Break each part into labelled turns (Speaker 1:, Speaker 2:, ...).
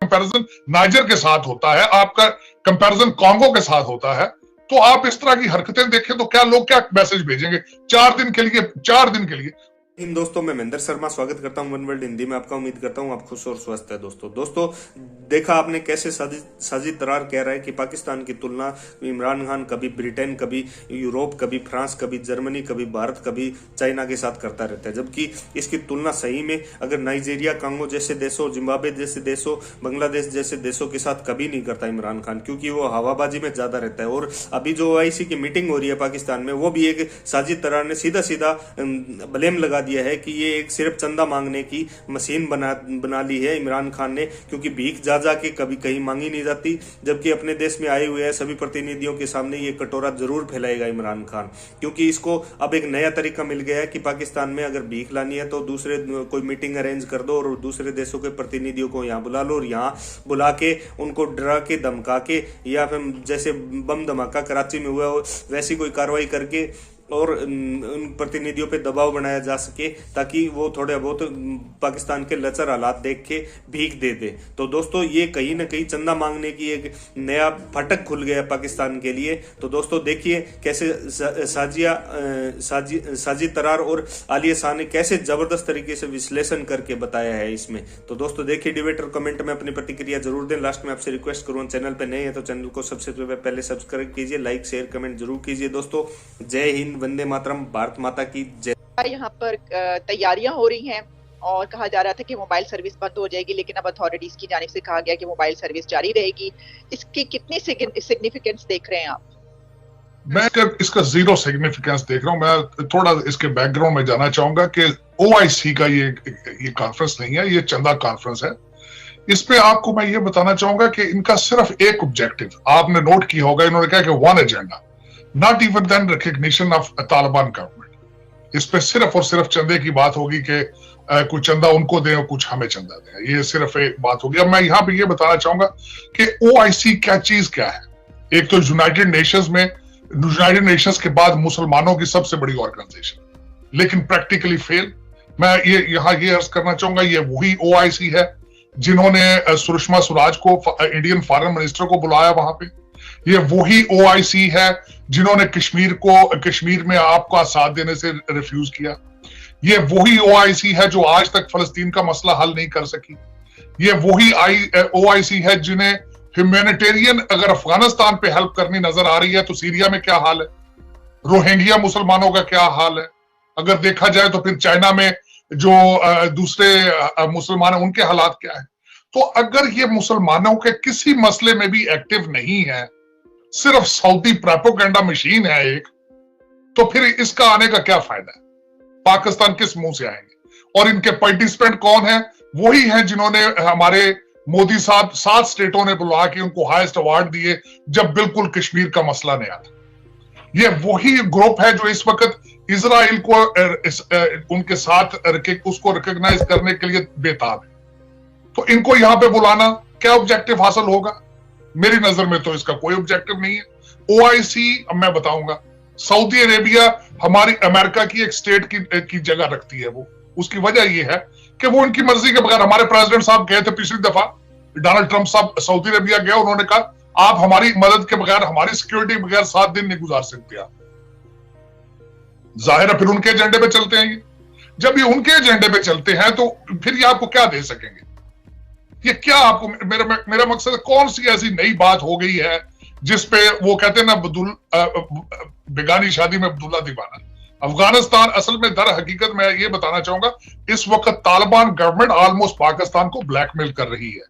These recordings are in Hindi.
Speaker 1: कंपैरिजन नाइजर के साथ होता है, आपका कंपैरिजन कॉन्गो के साथ होता है, तो आप इस तरह की हरकतें देखें तो क्या लोग क्या मैसेज भेजेंगे 4 दिन के लिए।
Speaker 2: इन दोस्तों, मैं महेंद्र शर्मा स्वागत करता हूं वन वर्ल्ड हिंदी में आपका। उम्मीद करता हूं आप खुश और स्वस्थ है। दोस्तों देखा आपने कैसे साजिद तरार कह रहा है कि पाकिस्तान की तुलना इमरान खान कभी ब्रिटेन, कभी यूरोप, कभी फ्रांस, कभी जर्मनी, कभी भारत, कभी चाइना के साथ करता रहता है, जबकि इसकी तुलना सही में अगर नाइजीरिया, कांगो जैसे देशों, जिम्बाब्वे जैसे देशों, बांग्लादेश जैसे देशों के साथ कभी नहीं करता इमरान खान, क्योंकि वो हवाबाजी में ज्यादा रहता है। और अभी जो OIC की मीटिंग हो रही है पाकिस्तान में, वो भी एक साजिद तरार ने सीधा सीधा ब्लेम लगा दिया है कि ये एक सिर्फ चंदा मांगने की मशीन बना ली है इमरान खान ने, क्योंकि भीख जा के कभी कहीं मांगी नहीं जाती, जबकि अपने देश में आए हुए हैं सभी प्रतिनिधियों के सामने ये कटोरा जरूर फैलाएगा इमरान खान, क्योंकि इसको अब एक नया तरीका मिल गया है कि पाकिस्तान में अगर भीख लानी है तो दूसरे कोई मीटिंग अरेंज कर दो और दूसरे देशों के प्रतिनिधियों को यहाँ बुला लो और यहाँ बुला के उनको डरा के, धमका के, या फिर जैसे बम धमाका कराची में हुआ वैसी कोई कार्रवाई करके और उन प्रतिनिधियों पे दबाव बनाया जा सके, ताकि वो थोड़े बहुत पाकिस्तान के लचर हालात देख के भीख दे दे। तो दोस्तों, ये कहीं ना कहीं चंदा मांगने की एक नया फटक खुल गया पाकिस्तान के लिए। तो दोस्तों देखिए कैसे साजिद तरार और आलिया शाह ने कैसे जबरदस्त तरीके से विश्लेषण करके बताया है इसमें। तो दोस्तों देखिए डिबेट और कमेंट में अपनी प्रतिक्रिया जरूर दें। लास्ट में आपसे रिक्वेस्ट करूँ, चैनल पे नए हैं तो चैनल को सबसे पहले सब्सक्राइब कीजिए, लाइक शेयर कमेंट जरूर कीजिए। दोस्तों जय हिंद, वंदे मातरम, भारत माता की जय।
Speaker 3: यहाँ पर तैयारियां हो रही हैं और कहा जा रहा था कि मोबाइल सर्विस बंद हो जाएगी, लेकिन अब अथॉरिटीज की जानिब से कहा गया कि मोबाइल सर्विस जारी रहेगी। इसकी कितनी सिग्निफिकेंस देख रहे हैं आप?
Speaker 1: मैं इसका जीरो सिग्निफिकेंस देख रहा हूं। मैं थोड़ा इसके बैकग्राउंड में जाना चाहूंगा कि OIC का ये कॉन्फ्रेंस नहीं है, ये चंदा कॉन्फ्रेंस है। इस पे आपको मैं ये बताना चाहूंगा कि इनका सिर्फ एक ऑब्जेक्टिव, आपने नोट किया होगा, इन्होंने कहा कि one agenda, not even then recognition of Taliban government. इस पे सिर्फ और सिर्फ चंदे की बात होगी कि कुछ चंदा उनको दें और कुछ हमें चंदा दें, ये सिर्फ एक बात होगी। अब मैं यहाँ पे ये बताना चाहूंगा कि OIC क्या चीज क्या है। एक तो यूनाइटेड नेशंस के बाद मुसलमानों की सबसे बड़ी ऑर्गेनाइजेशन, लेकिन प्रैक्टिकली फेल। मैं ये यहाँ ये अर्ज करना चाहूंगा, ये वही OIC है जिन्होंने सुषमा स्वराज को, इंडियन फॉरेन मिनिस्टर को बुलाया वहां पे। ये वही OIC है जिन्होंने कश्मीर में आपका साथ देने से रिफ्यूज किया। ये वही OIC है जो आज तक फलस्तीन का मसला हल नहीं कर सकी। ये वही OIC है जिन्हें ह्यूमैनिटेरियन अगर अफगानिस्तान पे हेल्प करनी नजर आ रही है तो सीरिया में क्या हाल है, रोहिंग्या मुसलमानों का क्या हाल है, अगर देखा जाए तो फिर चाइना में जो दूसरे मुसलमान है उनके हालात क्या है। तो अगर ये मुसलमानों के किसी मसले में भी एक्टिव नहीं है, सिर्फ सऊदी प्रोपेगेंडा मशीन है एक, तो फिर इसका आने का क्या फायदा है? पाकिस्तान किस मुंह से आएंगे? और इनके पार्टिसिपेंट कौन है? वही हैं जिन्होंने हमारे मोदी साहब 7 स्टेटों ने बुला के उनको हाईएस्ट अवार्ड दिए जब बिल्कुल कश्मीर का मसला नहीं आता। ये वही ग्रुप है जो इस वक्त इजराइल को उनके साथ उसको रिकॉग्नाइज करने के लिए बेताब है। तो इनको यहां पे बुलाना क्या ऑब्जेक्टिव हासिल होगा? मेरी नजर में तो इसका कोई ऑब्जेक्टिव नहीं है। OIC अब मैं बताऊंगा, सऊदी अरेबिया हमारी अमेरिका की एक स्टेट की जगह रखती है। वो उसकी वजह ये है कि वो उनकी मर्जी के बगैर, हमारे प्रेसिडेंट साहब गए थे पिछली दफा, डोनाल्ड ट्रंप साहब सऊदी अरेबिया गए, उन्होंने कहा आप हमारी मदद के बगैर, हमारी सिक्योरिटी के बगैर 7 दिन नहीं गुजार सकते आप। जाहिर है फिर उनके एजेंडे पे चलते हैं ये। जब ये उनके एजेंडे पे चलते हैं तो फिर ये आपको क्या दे सकेंगे? ये क्या आपको, मेरा मकसद है, कौन सी ऐसी नई बात हो गई है जिसपे वो कहते हैं ना बेगानी शादी में अब्दुल्ला दीवाना। अफगानिस्तान असल में दर हकीकत मैं ये बताना चाहूंगा, इस वक्त तालिबान गवर्नमेंट ऑलमोस्ट पाकिस्तान को ब्लैकमेल कर रही है।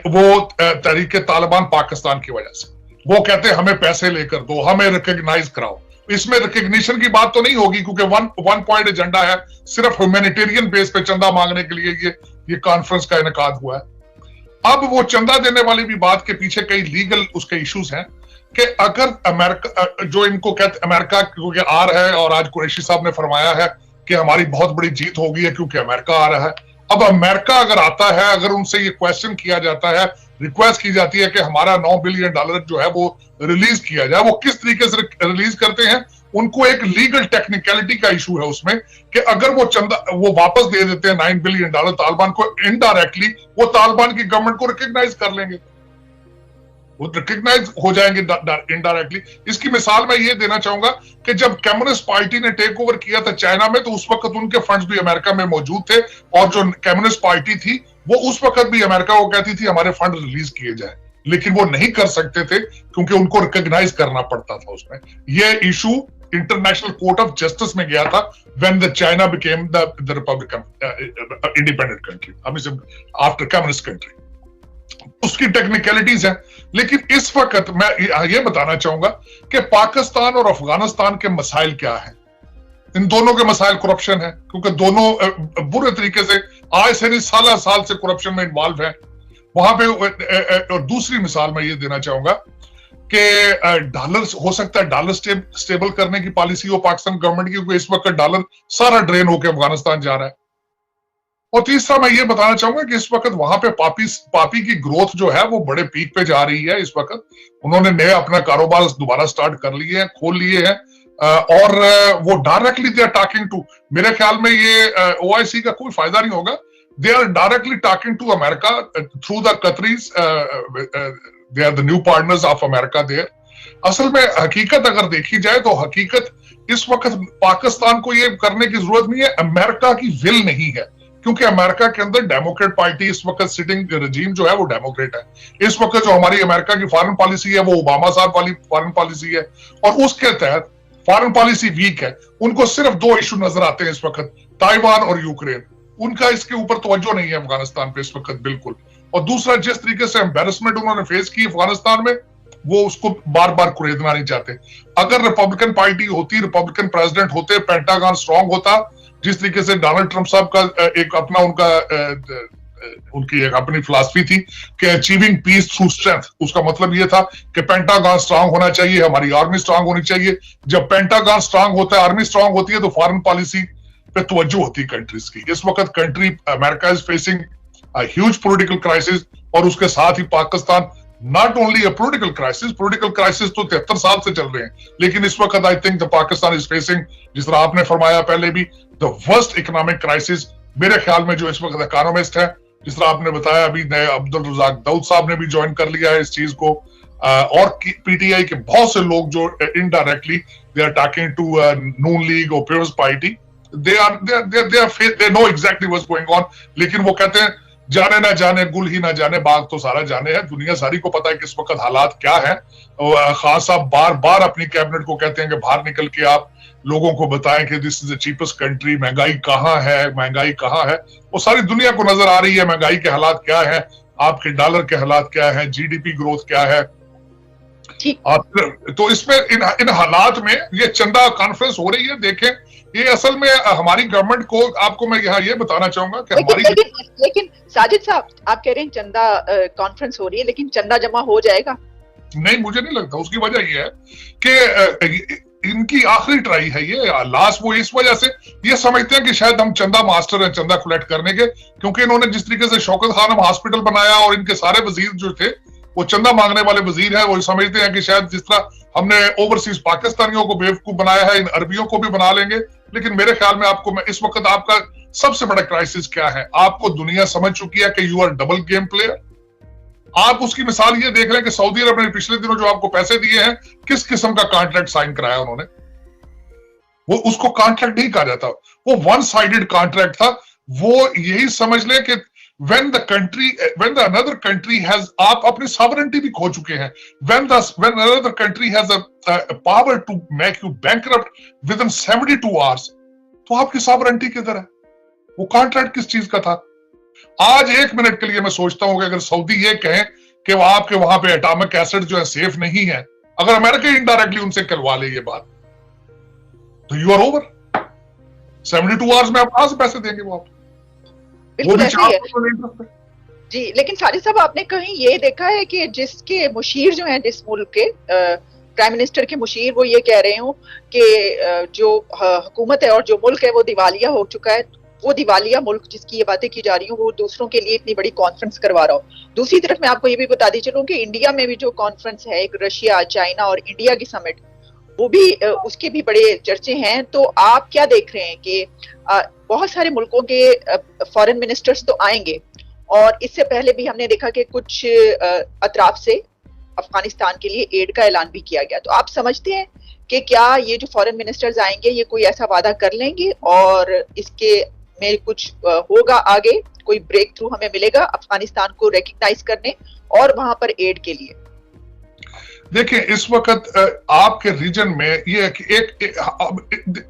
Speaker 1: वो तहरीक तालिबान पाकिस्तान की वजह से वो कहते हैं हमें पैसे लेकर दो, हमें रिकॉग्नाइज कराओ। इसमें रिकॉग्निशन की बात तो नहीं होगी क्योंकि वन पॉइंट एजेंडा है, सिर्फ ह्यूमैनिटेरियन बेस पे चंदा मांगने के लिए ये कॉन्फ्रेंस का इनेकाद हुआ है। अब वो चंदा देने वाली भी बात के पीछे कई लीगल उसके इश्यूज हैं कि अगर अमेरिका, जो इनको कहते अमेरिका क्योंकि आ रहा है, और आज कुरैशी साहब ने फरमाया है कि हमारी बहुत बड़ी जीत हो गई है क्योंकि अमेरिका आ रहा है। अब अमेरिका अगर आता है, अगर उनसे ये क्वेश्चन किया जाता है, रिक्वेस्ट की जाती है कि हमारा $9 बिलियन जो है वो रिलीज किया जाए, वो किस तरीके से रिलीज करते हैं उनको एक लीगल टेक्निकलिटी का इशू है उसमें कि अगर वो वापस दे देते हैं $9 बिलियन तालिबान को, इनडायरेक्टली वो तालिबान की गवर्नमेंट को रिकॉग्नाइज कर लेंगे, वो रिकॉग्नाइज हो जाएंगे इनडायरेक्टली। इसकी मिसाल मैं ये देना चाहूंगा कि जब कम्युनिस्ट पार्टी ने टेक ओवर किया था चाइना में, तो उस वक्त उनके फंड्स भी अमेरिका में मौजूद थे, और जो कम्युनिस्ट पार्टी थी वो उस वक्त भी अमेरिका को कहती थी हमारे फंड रिलीज किए जाए, लेकिन वो नहीं कर सकते थे क्योंकि उनको रिकॉग्नाइज करना पड़ता था उसमें। ये issue international court of justice में गया था when the China became the Republican independent country, after communist country. उसकी टेक्निकलिटीज है, लेकिन इस वक्त मैं ये बताना चाहूंगा कि पाकिस्तान और अफगानिस्तान के मसाइल क्या है। इन दोनों के मसाइल करप्शन है, क्योंकि दोनों बुरे तरीके से आज से नहीं साल से करप्शन में इन्वॉल्व है वहां पे। और दूसरी मिसाल मैं ये देना चाहूंगा कि डॉलर हो सकता है डॉलर स्टेबल करने की पॉलिसी हो पाकिस्तान गवर्नमेंट की, क्योंकि इस वक्त डॉलर सारा ड्रेन होकर अफगानिस्तान जा रहा है। और तीसरा मैं ये बताना चाहूंगा कि इस वक्त वहां पे पापी की ग्रोथ जो है वो बड़े पीक पे जा रही है। इस वक्त उन्होंने नए अपना कारोबार दोबारा स्टार्ट कर लिए हैं, खोल लिए हैं, और वो directly they are talking to, मेरे ख्याल में ये ओआईसी का कोई फायदा नहीं होगा। They are directly talking to America through the countries, they are the new partners of America there. असल में हकीकत अगर देखी जाए तो हकीकत इस वक्त पाकिस्तान को ये करने की जरूरत नहीं है, अमेरिका की विल नहीं है, क्योंकि अमेरिका के अंदर डेमोक्रेट पार्टी इस वक्त सिटिंग रजीम जो है वो डेमोक्रेट है। इस वक्त जो हमारी अमेरिका की फॉरेन पॉलिसी है वो ओबामा साहब वाली फॉरेन पॉलिसी है, और उसके तहत फॉरेन पॉलिसी वीक है। उनको सिर्फ दो इशू नजर आते हैं इस वक्त, ताइवान और यूक्रेन। उनका इसके ऊपर तवज्जो नहीं है अफगानिस्तान पे इस वक्त बिल्कुल। और दूसरा, जिस तरीके से एम्बेरसमेंट उन्होंने फेस की अफगानिस्तान में, वो उसको बार बार कुरेदना नहीं चाहते। अगर रिपब्लिकन पार्टी होती, रिपब्लिकन प्रेसिडेंट होते, पेंटागन स्ट्रांग होता, जिस तरीके से डोनाल्ड ट्रंप साहब का एक अपना उनकी एक अपनी फिलॉसफी थी कि अचीविंग पीस थ्रू स्ट्रेंथ, उसका मतलब ये था कि पेंटागन स्ट्रांग होना चाहिए, हमारी आर्मी स्ट्रांग होनी चाहिए। जब पेंटागन स्ट्रांग होता है, आर्मी स्ट्रांग होती है, तो फॉरेन पॉलिसी पे तवज्जो होती है कंट्रीज की। इस वक्त country America is facing huge political crisis, और उसके साथ ही Pakistan not only a political crisis तो 73 साल से चल रहे हैं, लेकिन इस वक्त I think the Pakistan is facing, जिस तरह आपने फरमाया पहले भी, द वर्स्ट इकोनॉमिक क्राइसिस मेरे ख्याल में जो इस वक्त इकोनॉमिस्ट है, जिस तरह आपने बताया अभी नए अब्दुल रज़ाक दाऊद साहब ने भी ज्वाइन कर लिया है इस चीज को, और पीटीआई के बहुत से लोग जो indirectly they are talking to Noon League और Peoples Party, they know exactly what's going on, लेकिन वो कहते हैं जाने ना जाने गुल ही ना जाने बाग तो सारा जाने है। दुनिया सारी को पता है कि इस वक्त हालात क्या है। खान साहब बार बार अपनी कैबिनेट को कहते हैं कि बाहर निकल के आप लोगों को बताएं कि this is the cheapest country, महंगाई कहाँ है। वो सारी दुनिया को नजर आ रही है महंगाई के हालात क्या है, आपके डॉलर के हालात क्या है, जीडीपी ग्रोथ क्या है। तो इसमें इन हालात में ये चंदा कॉन्फ्रेंस हो रही है। देखें, ये असल में हमारी गवर्नमेंट को, आपको मैं यहाँ ये बताना चाहूंगा कि
Speaker 3: लेकिन साजिद साहब, आप कह रहे हैं चंदा कॉन्फ्रेंस हो रही है, लेकिन चंदा जमा हो जाएगा?
Speaker 1: नहीं, मुझे नहीं लगता। उसकी वजह ये है कि इनकी आखिरी ट्राई है ये लास्ट। वो इस वजह से ये समझते हैं कि शायद हम चंदा मास्टर हैं चंदा कलेक्ट करने के, क्योंकि इन्होंने जिस तरीके से शौकत खानम हॉस्पिटल बनाया और इनके सारे वजीर जो थे वो चंदा मांगने वाले वजीर हैं। वो समझते हैं कि शायद जिस तरह हमने ओवरसीज पाकिस्तानियों को बेवकूफ बनाया है, इन अरबियों को भी बना लेंगे। लेकिन मेरे ख्याल में आपको, मैं इस वक्त आपका सबसे बड़ा क्राइसिस क्या है, आपको दुनिया समझ चुकी है कि you are double game player. आप उसकी मिसाल ये देख रहे हैं कि सऊदी अरब ने पिछले दिनों जो आपको पैसे दिए हैं, किस किस्म का कॉन्ट्रैक्ट साइन कराया उन्होंने। वो उसको कॉन्ट्रैक्ट नहीं कहा जाता, वो वन साइडेड कॉन्ट्रैक्ट था। वो यही समझ ले कि when the another country has, आप अपनी sovereignty भी खो चुके हैं। when another country has a power to make you bankrupt within 72 hours, तो आपकी sovereignty किधर है? वो कॉन्ट्रैक्ट किस चीज का था? आज एक मिनट के लिए मैं सोचता हूं कि अगर सऊदी ये कहें कि आपके वहां पे एटॉमिक एसिड जो है सेफ नहीं है, अगर अमेरिका इनडायरेक्टली उनसे करवा ले ये बात, तो यू आर ओवर। 72 आवर्स में आप कहां से पैसे देंगे वो आप?
Speaker 3: बिल्कुल ऐसे ही है जी। लेकिन साजिद साहब, आपने कहीं ये देखा है कि जिसके मुशीर जो हैं, जिस मुल्क के प्राइम मिनिस्टर के मुशीर, वो ये कह रहे हो कि जो हुकूमत है और जो मुल्क है वो दिवालिया हो चुका है, वो दिवालिया मुल्क जिसकी ये बातें की जा रही हूँ, वो दूसरों के लिए इतनी बड़ी कॉन्फ्रेंस करवा रहा हो। दूसरी तरफ मैं आपको ये भी बता दी चलूं कि इंडिया में भी जो कॉन्फ्रेंस है, एक रशिया, चाइना और इंडिया की समिट, वो भी उसके भी बड़े चर्चे हैं। तो आप क्या देख रहे हैं कि बहुत सारे मुल्कों के फॉरेन मिनिस्टर्स तो आएंगे, और इससे पहले भी हमने देखा कि कुछ अतराफ से अफगानिस्तान के लिए एड का ऐलान भी किया गया। तो आप समझते हैं कि क्या ये जो फॉरेन मिनिस्टर्स आएंगे ये कोई ऐसा वादा कर लेंगे और इसके में कुछ होगा, आगे कोई ब्रेक थ्रू हमें मिलेगा अफगानिस्तान को रिकग्नाइज करने और वहां पर एड के लिए?
Speaker 1: देखिए, इस वक्त आपके रीजन में ये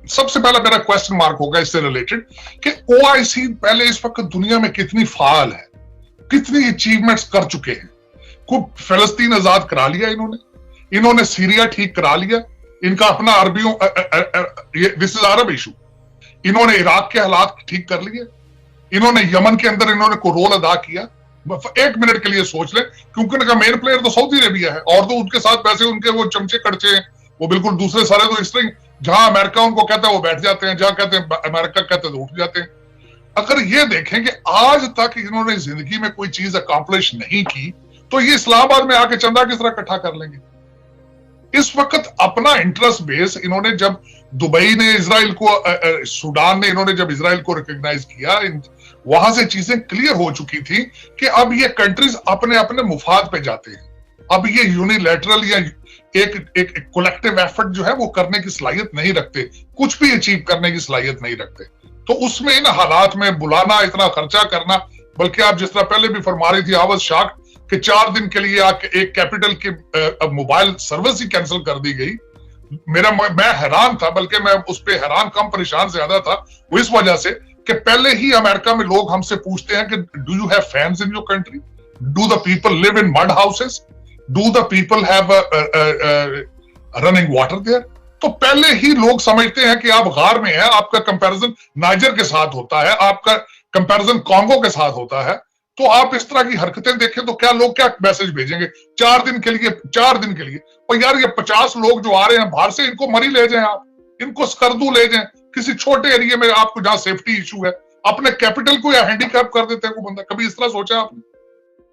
Speaker 1: सबसे पहला मेरा क्वेश्चन मार्क होगा इससे रिलेटेड कि ओआईसी पहले इस वक्त दुनिया में कितनी फाल है, कितनी अचीवमेंट्स कर चुके हैं। खूब फलस्तीन आजाद करा लिया इन्होंने सीरिया ठीक करा लिया, इनका अपना अरबियों दिस इज अरब इशू। इन्होंने इराक के हालात ठीक कर लिए, इन्होंने यमन के अंदर इन्होंने कोई रोल अदा किया। एक मिनट के लिए सोच लें, क्योंकि उनका मेन प्लेयर तो सऊदी अरेबिया है, और तो उनके साथ वैसे उनके वो चमचे कड़चे हैं, वो बिल्कुल दूसरे सारे तो इस तरह, जहां अमेरिका उनको कहता है वो बैठ जाते हैं, जहां कहते हैं अमेरिका कहते हैं तो उठ जाते हैं। अगर ये देखें कि आज तक इन्होंने जिंदगी में कोई चीज अकॉम्प्लिश नहीं की, तो ये इस्लामाबाद में आके चंदा किस तरह इकट्ठा कर लेंगे? इस वक्त अपना इंटरेस्ट बेस इन्होंने, जब दुबई ने इजराइल को, सूडान ने इन्होंने जब इजराइल को रिकॉग्नाइज किया, वहां से चीजें क्लियर हो चुकी थी कि अब ये कंट्रीज अपने अपने मुफाद पे जाते हैं। अब ये यूनिलैटरल या एक कलेक्टिव एफर्ट जो है वो करने की सलाहियत नहीं रखते, कुछ भी अचीव करने की सलाहियत नहीं रखते। तो उसमें इन हालात में बुलाना, इतना खर्चा करना, बल्कि आप जिस तरह पहले भी फरमा रही थी, आई वाज शॉक्ड कि 4 दिन के लिए एक कैपिटल की मोबाइल सर्विस ही कैंसिल कर दी गई। मैं हैरान था, बल्कि मैं उस पर हैरान कम परेशान ज्यादा था। वो इस वजह से कि पहले ही अमेरिका में लोग हमसे पूछते हैं कि do you have fans in your country, do the people live in mud houses, do the people have running water there. तो पहले ही लोग समझते हैं कि आप गार में हैं, आपका कंपैरिजन नाइजर के साथ होता है, आपका कंपैरिजन कॉन्गो के साथ होता है। तो आप इस तरह की हरकतें देखें तो क्या लोग क्या मैसेज भेजेंगे 4 दिन के लिए? 4 दिन के लिए? और यार, ये 50 लोग जो आ रहे हैं बाहर से, इनको मरी ले जाएं, आप इनको स्कर्दू ले जाएं किसी छोटे एरिया में, आपको जहां सेफ्टी इशू है, अपने कैपिटल को या हैंडीकैप कर देते हैं वो बंदा। कभी इस तरह सोचा आपने?